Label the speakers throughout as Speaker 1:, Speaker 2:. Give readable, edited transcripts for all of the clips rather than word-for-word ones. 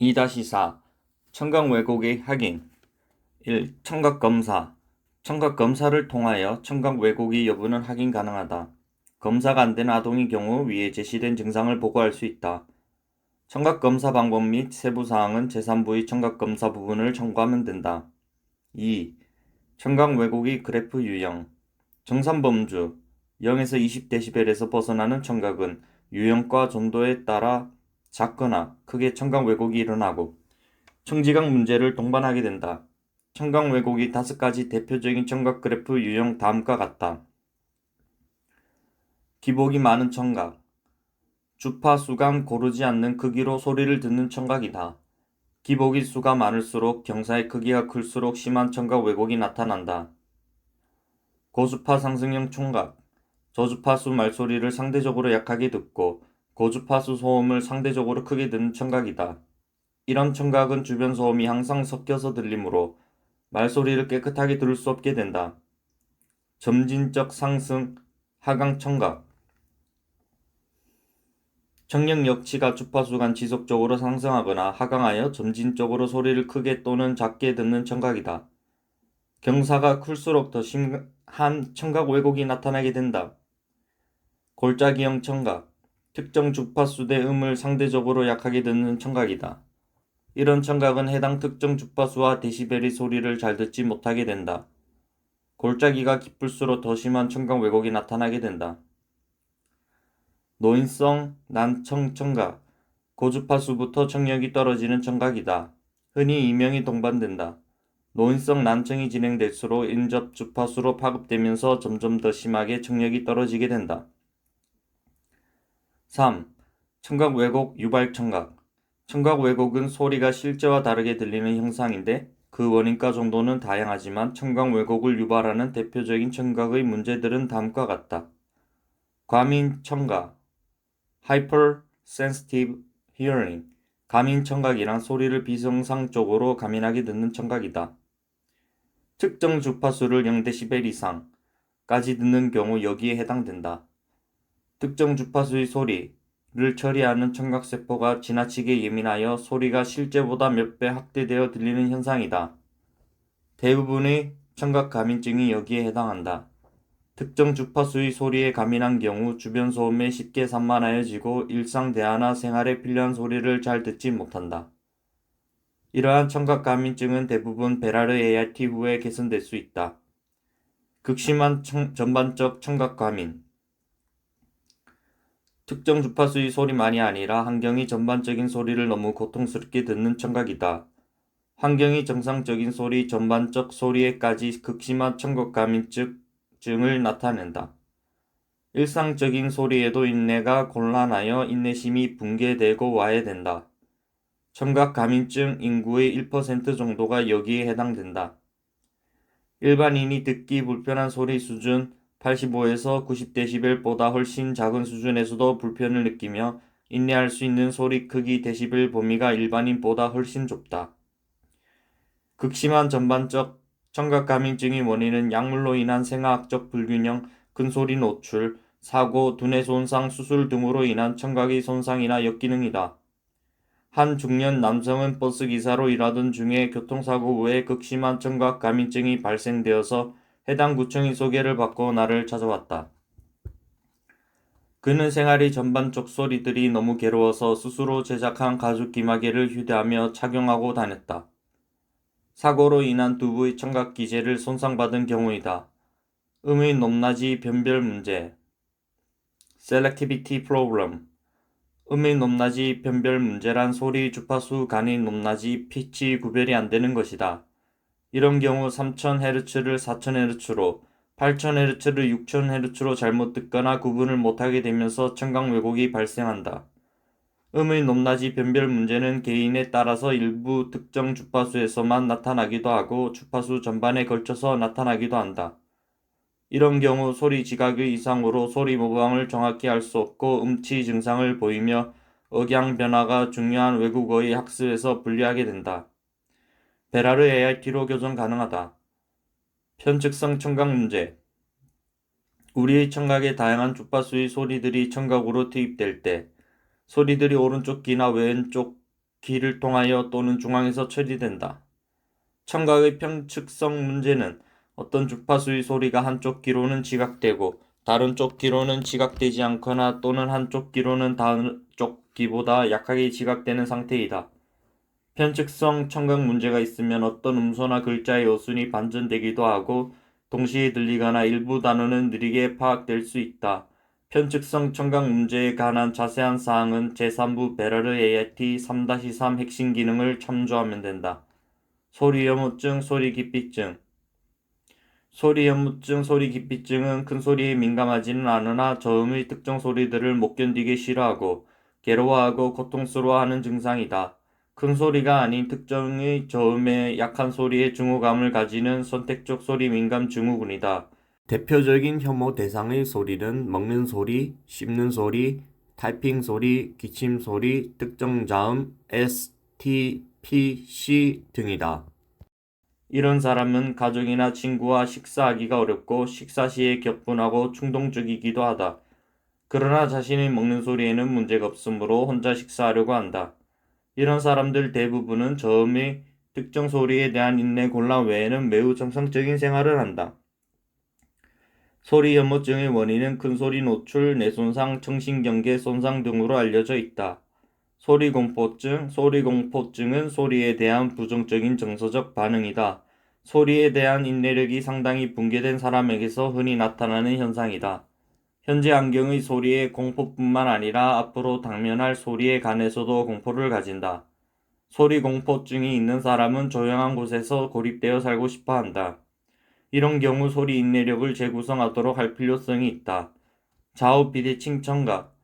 Speaker 1: 2-4 청각 왜곡의 확인 1. 청각검사 청각검사를 통하여 청각 왜곡의 여부는 확인 가능하다. 검사가 안 된 아동의 경우 위에 제시된 증상을 보고할 수 있다. 청각검사 방법 및 세부사항은 제3부의 청각검사 부분을 참고하면 된다. 2. 청각 왜곡의 그래프 유형 정산범주 0에서 20dB에서 벗어나는 청각은 유형과 정도에 따라 작거나 크게 청각 왜곡이 일어나고 청지각 문제를 동반하게 된다. 청각 왜곡이 5가지 대표적인 청각 그래프 유형 다음과 같다. 기복이 많은 청각 주파수간 고르지 않는 크기로 소리를 듣는 청각이다. 기복의 수가 많을수록 경사의 크기가 클수록 심한 청각 왜곡이 나타난다. 고주파 상승형 청각 저주파수 말소리를 상대적으로 약하게 듣고 고주파수 소음을 상대적으로 크게 듣는 청각이다. 이런 청각은 주변 소음이 항상 섞여서 들리므로 말소리를 깨끗하게 들을 수 없게 된다. 점진적 상승 하강 청각 청력 역치가 주파수간 지속적으로 상승하거나 하강하여 점진적으로 소리를 크게 또는 작게 듣는 청각이다. 경사가 클수록 더 심한 청각 왜곡이 나타나게 된다. 골짜기형 청각 특정 주파수대 음을 상대적으로 약하게 듣는 청각이다. 이런 청각은 해당 특정 주파수와 데시벨의 소리를 잘 듣지 못하게 된다. 골짜기가 깊을수록 더 심한 청각 왜곡이 나타나게 된다. 노인성 난청 청각 고주파수부터 청력이 떨어지는 청각이다. 흔히 이명이 동반된다. 노인성 난청이 진행될수록 인접 주파수로 파급되면서 점점 더 심하게 청력이 떨어지게 된다. 3. 청각 왜곡 유발 청각 청각 왜곡은 소리가 실제와 다르게 들리는 현상인데 그 원인과 정도는 다양하지만 청각 왜곡을 유발하는 대표적인 청각의 문제들은 다음과 같다. 과민 청각 Hypersensitive Hearing 가민 청각이란 소리를 비정상적으로 가민하게 듣는 청각이다. 특정 주파수를 0dB 이상까지 듣는 경우 여기에 해당된다. 특정 주파수의 소리를 처리하는 청각세포가 지나치게 예민하여 소리가 실제보다 몇 배 확대되어 들리는 현상이다. 대부분의 청각 가민증이 여기에 해당한다. 특정 주파수의 소리에 가민한 경우 주변 소음에 쉽게 산만하여지고 일상 대화나 생활에 필요한 소리를 잘 듣지 못한다. 이러한 청각 가민증은 대부분 베라르 ART 후에 개선될 수 있다. 극심한 전반적 청각 가민 특정 주파수의 소리만이 아니라 환경의 전반적인 소리를 너무 고통스럽게 듣는 청각이다. 환경이 정상적인 소리, 전반적 소리에까지 극심한 청각 가민증을 나타낸다. 일상적인 소리에도 인내가 곤란하여 인내심이 붕괴되고 와해된다. 청각 가민증 인구의 1% 정도가 여기에 해당된다. 일반인이 듣기 불편한 소리 수준 85에서 90dB보다 훨씬 작은 수준에서도 불편을 느끼며 인내할 수 있는 소리 크기 데시벨 범위가 일반인보다 훨씬 좁다. 극심한 전반적 청각 가민증의 원인은 약물로 인한 생화학적 불균형, 큰소리 노출, 사고, 두뇌 손상, 수술 등으로 인한 청각의 손상이나 역기능이다. 한 중년 남성은 버스기사로 일하던 중에 교통사고 후에 극심한 청각 가민증이 발생되어서 해당 구청의 소개를 받고 나를 찾아왔다. 그는 생활의 전반적 소리들이 너무 괴로워서 스스로 제작한 가죽 귀마개를 휴대하며 착용하고 다녔다. 사고로 인한 두부의 청각 기제를 손상받은 경우이다. 음의 높낮이 변별 문제 Selectivity Problem 음의 높낮이 변별 문제란 소리 주파수 간의 높낮이 피치 구별이 안 되는 것이다. 이런 경우 3000Hz를 4000Hz로 8000Hz를 6000Hz로 잘못 듣거나 구분을 못하게 되면서 청각 왜곡이 발생한다. 음의 높낮이 변별 문제는 개인에 따라서 일부 특정 주파수에서만 나타나기도 하고 주파수 전반에 걸쳐서 나타나기도 한다. 이런 경우 소리 지각의 이상으로 소리 모방을 정확히 할 수 없고 음치 증상을 보이며 억양 변화가 중요한 외국어의 학습에서 불리하게 된다. 베라르 ART로 교정 가능하다. 편측성 청각 문제 우리의 청각에 다양한 주파수의 소리들이 청각으로 투입될 때 소리들이 오른쪽 귀나 왼쪽 귀를 통하여 또는 중앙에서 처리된다. 청각의 편측성 문제는 어떤 주파수의 소리가 한쪽 귀로는 지각되고 다른 쪽 귀로는 지각되지 않거나 또는 한쪽 귀로는 다른 쪽 귀보다 약하게 지각되는 상태이다. 편측성 청각 문제가 있으면 어떤 음소나 글자의 어순이 반전되기도 하고 동시에 들리거나 일부 단어는 느리게 파악될 수 있다. 편측성 청각 문제에 관한 자세한 사항은 제3부 베라르 AIT 3-3 핵심 기능을 참조하면 된다. 소리 여무증, 소리 기피증. 소리 여무증, 소리 기피증은 큰 소리에 민감하지는 않으나 저음의 특정 소리들을 못 견디게 싫어하고 괴로워하고 고통스러워하는 증상이다. 큰 소리가 아닌 특정의 저음에 약한 소리에 증후감을 가지는 선택적 소리 민감 증후군이다. 대표적인 혐오 대상의 소리는 먹는 소리, 씹는 소리, 타이핑 소리, 기침 소리, 특정 자음, S, T, P, C 등이다. 이런 사람은 가족이나 친구와 식사하기가 어렵고 식사 시에 격분하고 충동적이기도 하다. 그러나 자신이 먹는 소리에는 문제가 없으므로 혼자 식사하려고 한다. 이런 사람들 대부분은 저음의 특정 소리에 대한 인내 곤란 외에는 매우 정상적인 생활을 한다. 소리 혐오증의 원인은 큰 소리 노출, 뇌손상, 청신경계 손상 등으로 알려져 있다. 소리공포증, 소리공포증은 소리에 대한 부정적인 정서적 반응이다. 소리에 대한 인내력이 상당히 붕괴된 사람에게서 흔히 나타나는 현상이다. 현재 안경의 소리에 공포뿐만 아니라 앞으로 당면할 소리에 관해서도 공포를 가진다. 소리공포증이 있는 사람은 조용한 곳에서 고립되어 살고 싶어 한다. 이런 경우 소리 인내력을 재구성하도록 할 필요성이 있다. 좌우 비대칭 청각.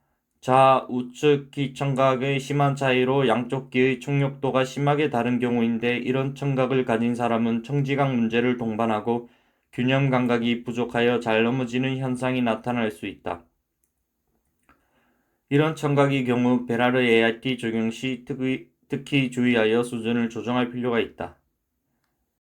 Speaker 1: 좌우측 귀 청각의 심한 차이로 양쪽 귀의 충격도가 심하게 다른 경우인데 이런 청각을 가진 사람은 청지각 문제를 동반하고 균형 감각이 부족하여 잘 넘어지는 현상이 나타날 수 있다. 이런 청각의 경우 베라르 ART 적용 시 특히 주의하여 수준을 조정할 필요가 있다.